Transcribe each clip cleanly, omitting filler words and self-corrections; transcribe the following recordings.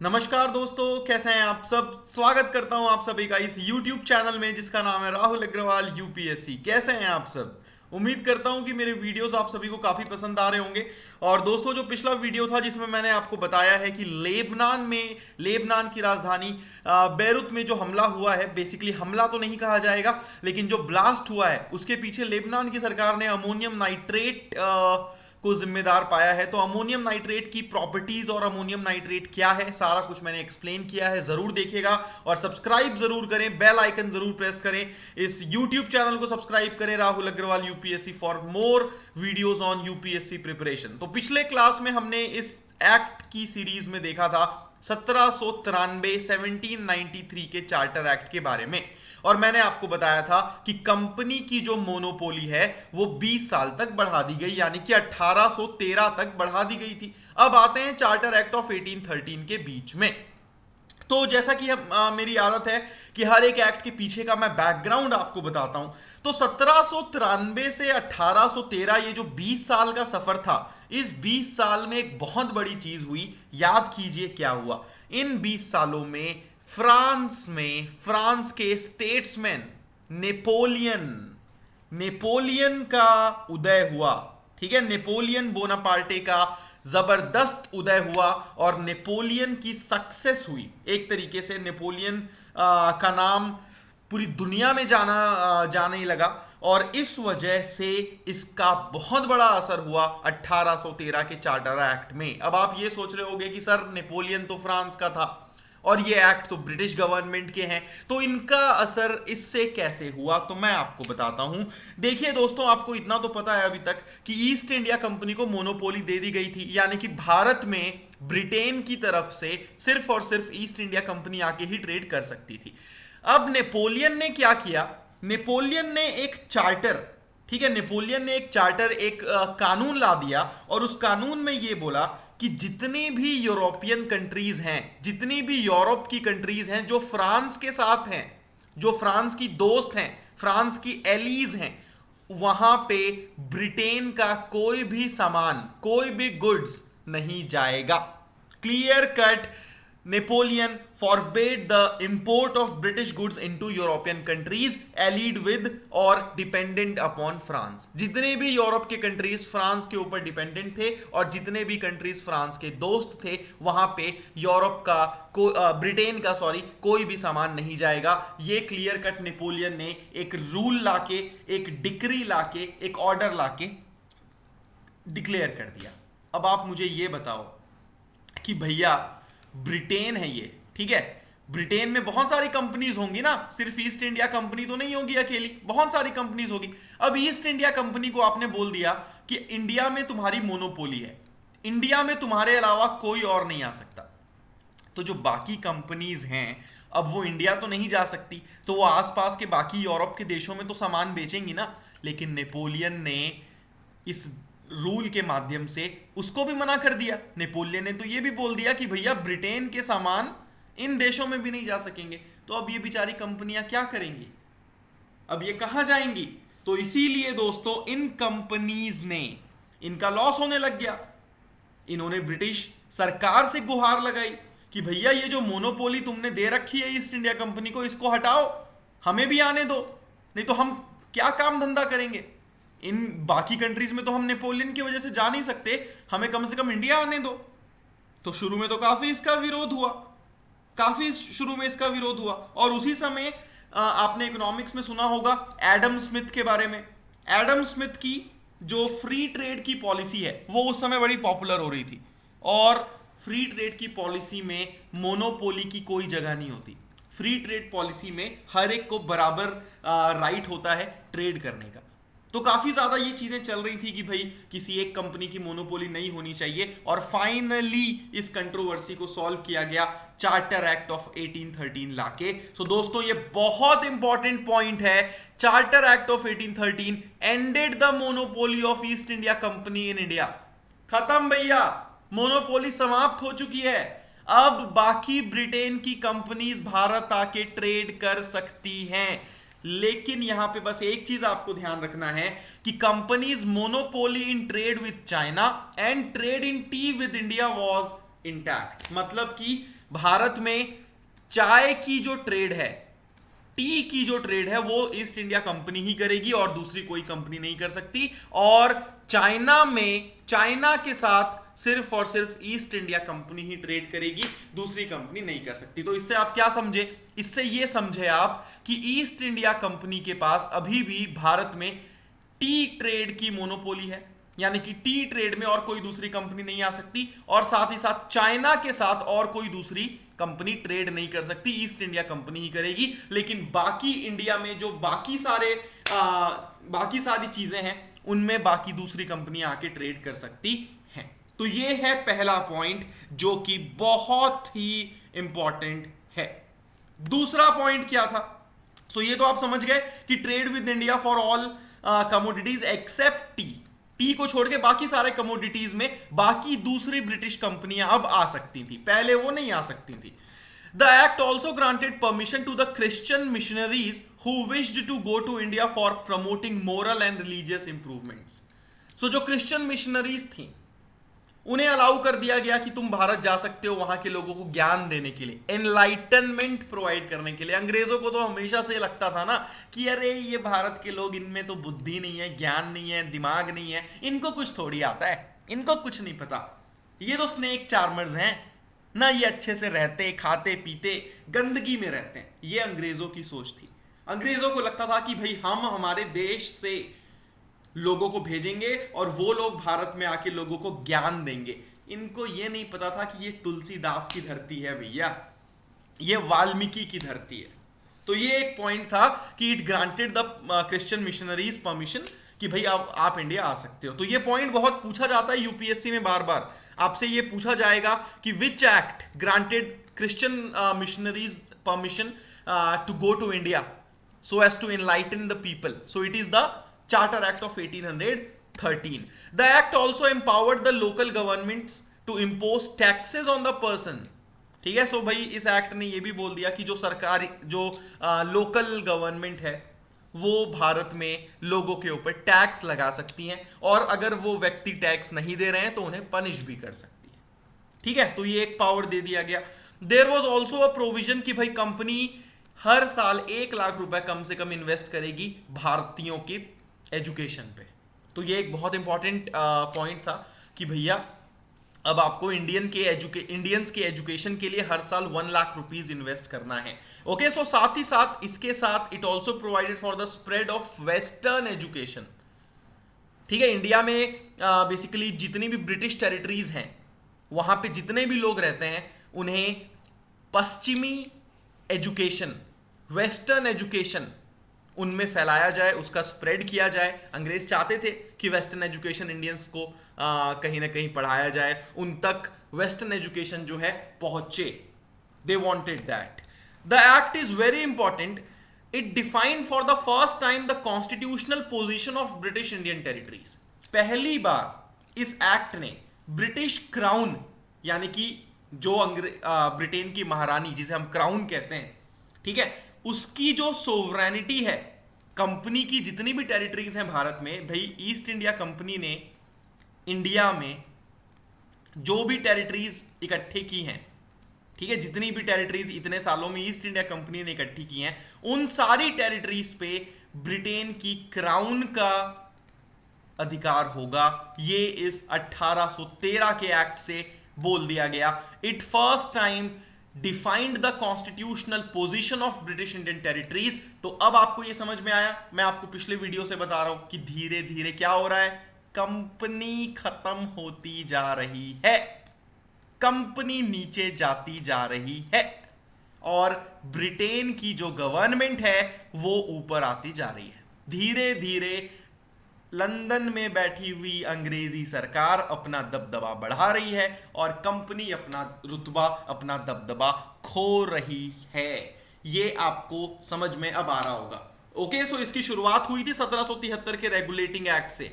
नमस्कार दोस्तों, कैसे हैं आप सब। स्वागत करता हूं आप सभी का इस YouTube चैनल में जिसका नाम है राहुल अग्रवाल यूपीएससी। कैसे हैं आप सब। उम्मीद करता हूं कि मेरे वीडियोस आप सभी को काफ़ी पसंद आ रहे होंगे। और दोस्तों, जो पिछला वीडियो था जिसमें मैंने आपको बताया है कि लेबनान की राजधानी बेरूत में जो हमला हुआ है, बेसिकली हमला तो नहीं कहा जाएगा, लेकिन जो ब्लास्ट हुआ है उसके पीछे लेबनान की सरकार ने अमोनियम नाइट्रेट को जिम्मेदार पाया है। तो अमोनियम नाइट्रेट की प्रॉपर्टीज और अमोनियम नाइट्रेट क्या है, सारा कुछ मैंने एक्सप्लेन किया है। जरूर देखिएगा और सब्सक्राइब जरूर करें, बेल आइकन जरूर प्रेस करें। इस यूट्यूब चैनल को सब्सक्राइब करें, Rahul Agarwal UPSC, for more videos on UPSC preparation. तो पिछले क्लास में हमने इस एक्ट की सीरीज में देखा था 1793 के चार्टर एक्ट के बारे में। और मैंने आपको बताया था कि कंपनी की जो मोनोपोली है वो 20 साल तक बढ़ा दी गई, यानी कि 1813 तक बढ़ा दी गई थी। अब आते हैं चार्टर एक्ट ऑफ 1813 के बीच में। तो जैसा कि मेरी आदत है कि हर एक एक्ट के पीछे का मैं बैकग्राउंड आपको बताता हूं। तो 1793 से 1813 ये जो 20 साल का सफर था, इस 20 साल में एक बहुत बड़ी चीज हुई। याद कीजिए क्या हुआ। इन 20 सालों में फ्रांस के स्टेट्समैन नेपोलियन का उदय हुआ। ठीक है, नेपोलियन बोनापार्टे का जबरदस्त उदय हुआ और नेपोलियन की सक्सेस हुई। एक तरीके से नेपोलियन का नाम पूरी दुनिया में जाने लगा और इस वजह से इसका बहुत बड़ा असर हुआ 1813 के चार्टर एक्ट में। अब आप ये सोच रहे होंगे कि सर, नेपोलियन तो फ्रांस का था और ये एक्ट तो ब्रिटिश गवर्नमेंट के हैं, तो इनका असर इससे कैसे हुआ, तो मैं आपको बताता हूं। देखिए दोस्तों, आपको इतना तो पता है अभी तक कि ईस्ट इंडिया कंपनी को मोनोपोली दे दी गई थी, यानी कि भारत में ब्रिटेन की तरफ से सिर्फ और सिर्फ ईस्ट इंडिया कंपनी आके ही ट्रेड कर सकती थी। अब नेपोलियन ने क्या किया, नेपोलियन ने एक चार्टर, ठीक है, नेपोलियन ने एक चार्टर, एक कानून ला दिया और उस कानून में यह बोला कि जितनी भी यूरोपियन कंट्रीज हैं, जितनी भी यूरोप की कंट्रीज हैं जो फ्रांस के साथ हैं, जो फ्रांस की दोस्त हैं, फ्रांस की एलीज हैं, वहां पे ब्रिटेन का कोई भी सामान, कोई भी गुड्स नहीं जाएगा। Clear cut, Napoleon forbade the import of British goods into European countries allied with or dependent upon France। जितने भी यूरोप के कंट्रीज फ्रांस के ऊपर डिपेंडेंट थे और जितने भी कंट्रीज फ्रांस के दोस्त थे, वहां पे यूरोप का ब्रिटेन का कोई भी सामान नहीं जाएगा। ये क्लियर कट नेपोलियन ने एक रूल लाके, एक डिक्री लाके, एक ऑर्डर लाके डिक्लेयर कर दिया। अब आप मुझे ये बताओ कि भैया, ब्रिटेन है ये, ठीक है, ब्रिटेन में बहुत सारी कंपनीज होंगी ना, सिर्फ ईस्ट इंडिया कंपनी तो नहीं होगी अकेली, बहुत सारी कंपनीज होगी। अब ईस्ट इंडिया कंपनी को आपने बोल दिया कि इंडिया में तुम्हारी मोनोपोली है, इंडिया में तुम्हारे अलावा कोई और नहीं आ सकता। तो जो बाकी कंपनीज हैं, अब वो इंडिया तो नहीं जा सकती, तो वो आसपास के बाकी यूरोप के देशों में तो सामान बेचेंगी ना। लेकिन नेपोलियन ने इस रूल के माध्यम से उसको भी मना कर दिया। नेपोलियन ने तो ये भी बोल दिया कि भैया, ब्रिटेन के सामान इन देशों में भी नहीं जा सकेंगे। तो अब ये बेचारी कंपनियां क्या करेंगी, अब ये कहां जाएंगी। तो इसीलिए दोस्तों, इन कंपनीज ने, इनका लॉस होने लग गया। इन्होंने ब्रिटिश सरकार से गुहार लगाई कि भैया, ये जो मोनोपोली तुमने दे रखी है ईस्ट इंडिया कंपनी को, इसको हटाओ, हमें भी आने दो, नहीं तो हम क्या काम धंधा करेंगे। इन बाकी कंट्रीज में तो हम नेपोलियन की वजह से जा नहीं सकते, हमें कम से कम इंडिया आने दो। तो शुरू में तो काफी इसका विरोध हुआ, काफी शुरू में इसका विरोध हुआ। और उसी समय आपने इकोनॉमिक्स में सुना होगा एडम स्मिथ के बारे में। एडम स्मिथ की जो फ्री ट्रेड की पॉलिसी है वो उस समय बड़ी पॉपुलर हो रही थी, और फ्री ट्रेड की पॉलिसी में मोनोपोली की कोई जगह नहीं होती। फ्री ट्रेड पॉलिसी में हर एक को बराबर राइट होता है ट्रेड करने का। तो काफी ज्यादा ये चीजें चल रही थी कि भाई, किसी एक कंपनी की मोनोपोली नहीं होनी चाहिए। और फाइनली इस कंट्रोवर्सी को सॉल्व किया गया चार्टर एक्ट ऑफ 1813 लाके। सो दोस्तों, ये बहुत इंपॉर्टेंट पॉइंट है। Charter act of 1813 ended the monopoly of east India company in India. खत्म भैया, मोनोपोली समाप्त हो चुकी है। अब बाकी ब्रिटेन की कंपनीज भारत आके ट्रेड कर सकती हैं। लेकिन यहां पे बस एक चीज आपको ध्यान रखना है कि companies monopoly in trade with China and trade in T with India was intact. मतलब कि भारत में चाय की जो ट्रेड है, टी की जो ट्रेड है, वो ईस्ट इंडिया कंपनी ही करेगी और दूसरी कोई कंपनी नहीं कर सकती। और चाइना में, चाइना के साथ सिर्फ और सिर्फ ईस्ट इंडिया कंपनी ही ट्रेड करेगी, दूसरी कंपनी नहीं कर सकती। तो इससे आप क्या समझे? इससे ये समझे आप कि ईस्ट इंडिया कंपनी के पास अभी भी भारत में टी ट्रेड की मोनोपोली है, यानी कि टी ट्रेड में और कोई दूसरी कंपनी नहीं आ सकती, और साथ ही साथ चाइना के साथ और कोई दूसरी कंपनी ट्रेड नहीं कर सकती, ईस्ट इंडिया कंपनी ही करेगी। लेकिन बाकी इंडिया में जो बाकी सारी चीजें हैं, उनमें बाकी दूसरी कंपनियां आके ट्रेड कर सकती हैं। तो ये है पहला पॉइंट जो कि बहुत ही इंपॉर्टेंट है। दूसरा पॉइंट क्या था? सो ये तो आप समझ गए कि trade with India for all commodities except tea, tea को छोड़ के बाकी सारे कमोडिटीज में बाकी दूसरी ब्रिटिश कंपनियां अब आ सकती थी, पहले वो नहीं आ सकती थी। The act also granted permission to the Christian missionaries who wished to go to India for promoting moral and religious improvements. So जो क्रिश्चियन मिशनरीज थी, उन्हें अलाउ कर दिया गया कि तुम भारत जा सकते हो वहां के लोगों को ज्ञान देने के लिए, एनलाइटनमेंट प्रोवाइड करने के लिए। अंग्रेजों को तो हमेशा से लगता था ना कि अरे ये भारत के लोग, इनमें तो बुद्धि नहीं है, ज्ञान नहीं है, दिमाग नहीं है, इनको कुछ थोड़ी आता है, इनको कुछ नहीं पता, ये तो स्नेक चार्मर्स हैं ना, ये अच्छे से रहते खाते पीते गंदगी में रहते हैं। ये अंग्रेजों की सोच थी। अंग्रेजों को लगता था कि भाई हम हमारे देश से लोगों को भेजेंगे और वो लोग भारत में आके लोगों को ज्ञान देंगे। इनको ये नहीं पता था कि ये तुलसीदास की धरती है भैया, ये वाल्मीकि की धरती है। तो ये एक पॉइंट था कि it granted the Christian missionaries permission कि भाई आप इंडिया आ सकते हो। तो ये पॉइंट बहुत पूछा जाता है यूपीएससी में, बार बार आपसे ये पूछा जाएगा कि which act granted Christian missionaries permission to go to India so as to enlighten the people. So it is the Charter Act of 1813. The act also empowered the local governments to impose taxes on the person. ठीक है? सो भाई इस act ने ये भी बोल दिया कि जो सरकारी, जो लोकल गवर्नमेंट है, वो भारत में लोगों के ऊपर टैक्स लगा सकती हैं, और अगर वो व्यक्ति टैक्स नहीं दे रहे हैं तो उन्हें पनिश भी कर सकती है। ठीक है? तो ये एक पावर दे दिया गया। There was also a provision कि भाई कंपनी हर साल 1 लाख रुपए कम से कम इन्वेस्ट करेगी भारतीयों के एजुकेशन पे। तो ये एक बहुत इंपॉर्टेंट पॉइंट था कि भैया अब आपको इंडियंस के एजुकेशन के लिए हर साल 1 लाख रुपीज इन्वेस्ट करना है। ओके, सो साथ ही साथ इसके साथ it also provided for the spread of western education. ठीक है? इंडिया में बेसिकली जितनी भी ब्रिटिश टेरिटरीज हैं, वहां पे जितने भी लोग रहते हैं, उन्हें पश्चिमी एजुकेशन, वेस्टर्न एजुकेशन उनमें फैलाया जाए, उसका स्प्रेड किया जाए। अंग्रेज चाहते थे कि वेस्टर्न एजुकेशन इंडियंस को कहीं ना कहीं पढ़ाया जाए, उन तक वेस्टर्न एजुकेशन जो है पहुंचे। They wanted that. The act is very important. It defined for the first time the constitutional position of British Indian territories. पहली बार इस एक्ट ने ब्रिटिश क्राउन, यानी कि जो ब्रिटेन की महारानी, जिसे हम क्राउन कहते हैं, ठीक है, उसकी जो सोवरेनिटी है, कंपनी की जितनी भी टेरिटरीज हैं भारत में, भाई ईस्ट इंडिया कंपनी ने इंडिया में जो भी टेरिटरीज इकट्ठे की हैं, ठीक है, जितनी भी टेरिटरीज इतने सालों में ईस्ट इंडिया कंपनी ने इकट्ठी की हैं, उन सारी टेरिटरीज पे ब्रिटेन की क्राउन का अधिकार होगा। ये इस 1813 के एक्ट से बोल दिया गया। It first time defined the constitutional position of British Indian territories. तो अब आपको ये समझ में आया, मैं आपको पिछले वीडियो से बता रहा हूं कि धीरे धीरे क्या हो रहा है, कंपनी खत्म होती जा रही है, कंपनी नीचे जाती जा रही है, और ब्रिटेन की जो गवर्नमेंट है वो ऊपर आती जा रही है। धीरे धीरे लंदन में बैठी हुई अंग्रेजी सरकार अपना दबदबा बढ़ा रही है और कंपनी अपना रुतबा, अपना दबदबा खो रही है। ये आपको समझ में अब आ रहा होगा। ओके, सो इसकी शुरुआत हुई थी 1773 के रेगुलेटिंग एक्ट से,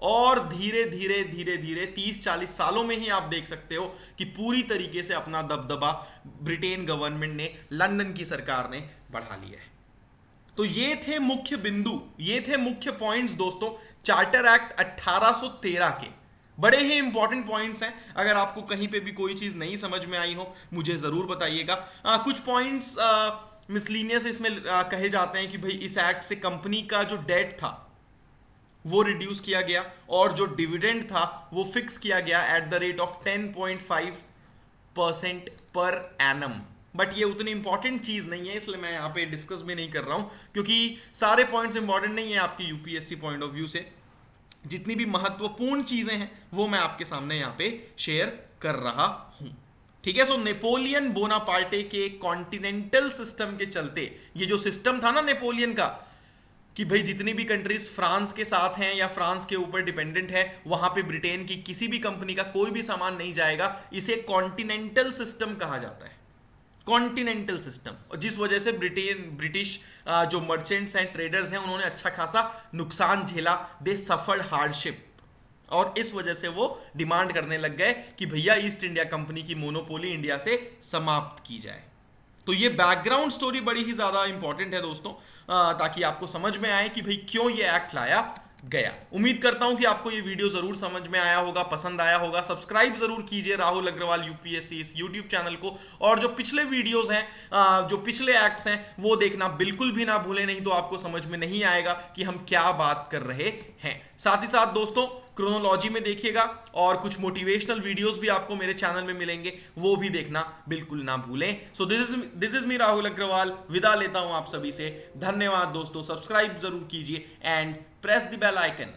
और धीरे धीरे धीरे धीरे 30-40 सालों में ही आप देख सकते हो कि पूरी तरीके से अपना दबदबा ब्रिटेन गवर्नमेंट ने, लंदन की सरकार ने बढ़ा लिया है। तो ये थे मुख्य बिंदु, ये थे मुख्य पॉइंट्स दोस्तों चार्टर एक्ट 1813 के। बड़े ही इंपॉर्टेंट पॉइंट्स हैं। अगर आपको कहीं पे भी कोई चीज नहीं समझ में आई हो मुझे जरूर बताइएगा। कुछ पॉइंट्स मिसलीनियस इसमें कहे जाते हैं कि भाई इस एक्ट से कंपनी का जो डेट था वो रिड्यूस किया गया और जो डिविडेंड था वो फिक्स किया गया at the rate of 10.5% per annum. But ये उतनी इंपॉर्टेंट चीज नहीं है, इसलिए मैं यहाँ पे डिस्कस भी नहीं कर रहा हूं, क्योंकि सारे पॉइंट्स इंपॉर्टेंट नहीं है आपकी यूपीएससी पॉइंट ऑफ व्यू से। जितनी भी महत्वपूर्ण चीजें हैं वो मैं आपके सामने यहाँ पे शेयर कर रहा हूं। ठीक है, सो नेपोलियन बोनापार्टे के कॉन्टिनेंटल सिस्टम के चलते, ये जो सिस्टम था ना नेपोलियन का कि भाई जितनी भी कंट्रीज फ्रांस के साथ हैं या फ्रांस के ऊपर डिपेंडेंट है वहां पे ब्रिटेन की किसी भी कंपनी का कोई भी सामान नहीं जाएगा, इसे कॉन्टिनेंटल सिस्टम कहा जाता है। कॉन्टिनेंटल सिस्टम, जिस वजह से ब्रिटिश जो मर्चेंट्स हैं, ट्रेडर्स हैं, उन्होंने अच्छा खासा नुकसान झेला, दे सफर्ड हार्डशिप, और इस वजह से वो डिमांड करने लग गए कि भैया ईस्ट इंडिया कंपनी की मोनोपोली इंडिया से समाप्त की जाए। तो ये बैकग्राउंड स्टोरी बड़ी ही ज्यादा इंपॉर्टेंट है दोस्तों, ताकि आपको समझ में आए कि भाई क्यों ये एक्ट लाया गया। उम्मीद करता हूं कि आपको ये वीडियो जरूर समझ में आया होगा, पसंद आया होगा। सब्सक्राइब जरूर कीजिए राहुल अग्रवाल यूपीएससी इस यूट्यूब चैनल को, और जो पिछले वीडियोस हैं, जो पिछले एक्ट्स हैं, वो देखना बिल्कुल भी ना भूलें, नहीं तो आपको समझ में नहीं आएगा कि हम क्या बात कर रहे हैं। साथ ही साथ दोस्तों क्रोनोलॉजी में देखिएगा, और कुछ मोटिवेशनल वीडियोस भी आपको मेरे चैनल में मिलेंगे, वो भी देखना बिल्कुल ना भूलें। So this is me Rahul Agarwal, विदा लेता हूं आप सभी से। धन्यवाद दोस्तों, सब्सक्राइब जरूर कीजिए and press the bell icon.